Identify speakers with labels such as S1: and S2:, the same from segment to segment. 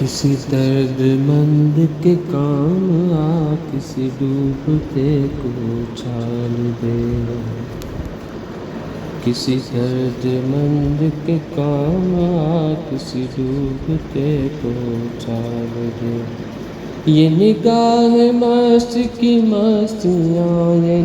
S1: کسی درد مند کے کام آ، کسی ڈوبتے کو اچھال دے. کسی درد مند کے کام آ، کسی ڈوبتے کو اچھال دے. یہ نگاہ مست کی مستیاں، یہ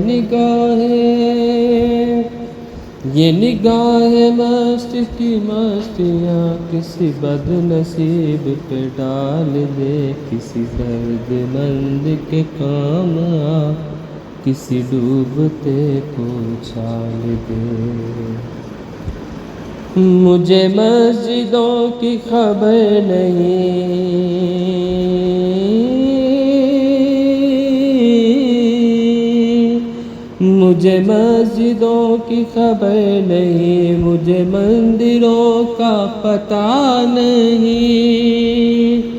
S1: نگاہ مست کی مستیاں کسی بد نصیب پہ ڈال دے. کسی درد مند کے کام آ، کسی ڈوبتے کو اچھال دے. مجھے مسجدوں کی خبر نہیں، مجھے مسجدوں کی خبر نہیں، مجھے مندروں کا پتہ نہیں.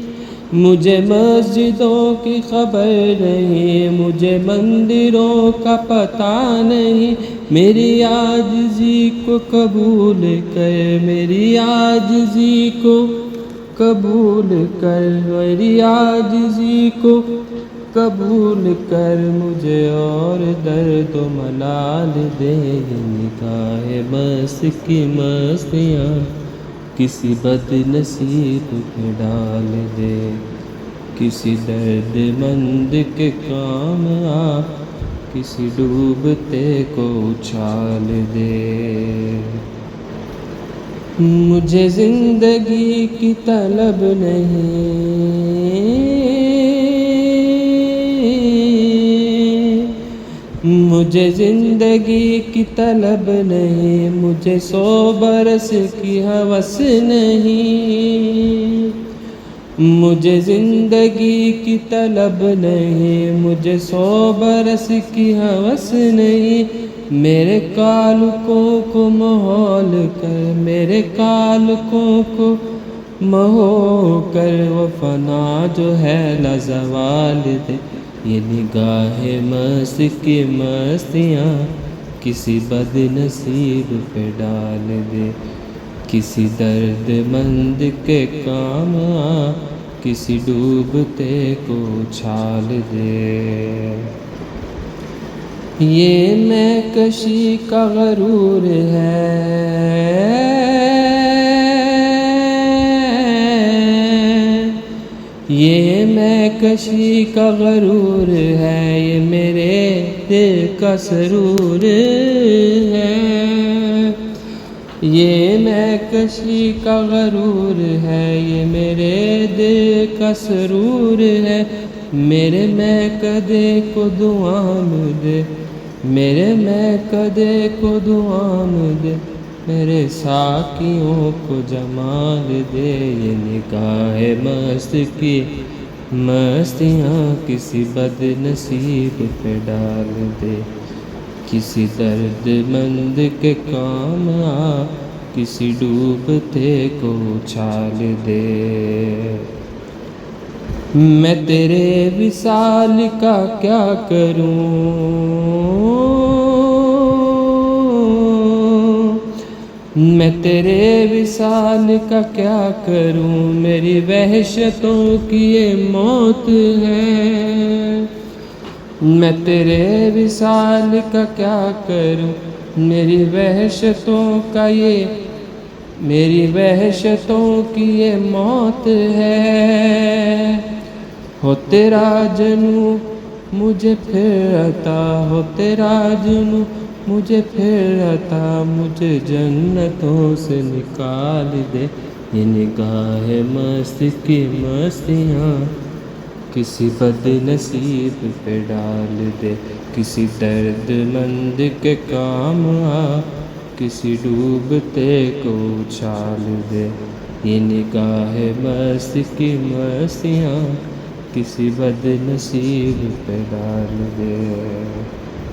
S1: مجھے مسجدوں کی خبر نہیں، مجھے مندروں کا پتہ نہیں. میری عاجزی کو قبول کر، میری عاجزی کو قبول کر، میری عاجزی کو قبول کر. مجھے اور درد و ملال دے. یہ نگاہ مست کی مستیاں کسی بد نصیب پہ ڈال دے. کسی درد مند کے کام آ، کسی ڈوبتے کو اچھال دے. مجھے زندگی کی طلب نہیں، مجھے زندگی کی طلب نہیں، مجھے 100 برس کی ہوس نہیں. مجھے زندگی کی طلب نہیں، مجھے 100 برس کی ہوس نہیں. میرے کالکوں کو محول کر، میرے کالکوں کو محو کر. وہ فنا جو ہے لازوال دے. یہ نگاہ مست کی مستیاں کسی بد نصیب پہ ڈال دے. کسی درد مند کے کام آ، کسی ڈوبتے کو اچھال دے. یہ میں کشی کا غرور ہے، یہ میں کشی کا غرور ہے، یہ میرے دل کا سرور ہے. یہ میں کشی کا غرور ہے، یہ میرے دل کا سرور ہے. میرے میں کدے کو دعام دے، میرے میں کدے کو دعام دے. میرے ساقیوں کو جمال دے. یہ نگاہ مست کی مستیاں کسی بد نصیب پہ ڈال دے. کسی درد مند کے کام آ، کسی ڈوبتے کو اچھال دے. میں تیرے وصال کا کیا کروں، میں تیرے وصال کا کیا کروں. میری وحشتوں کی یہ موت ہے، میں تیرے وصال کا کیا کروں. میری وحشتوں کا یہ، میری وحشتوں کی یہ موت ہے. ہو تیرا جنوں مجھے پھر عطا، ہو تیرا جنوں مجھے پھر عطا. مجھے جنتوں سے نکال دے. یہ نگاہ مست کی مستیاں کسی بد نصیب پہ ڈال دے. کسی درد مند کے کام آ، کسی ڈوبتے کو اچھال دے. یہ نگاہ مست کی مستیاں کسی بد نصیب پہ ڈال دے.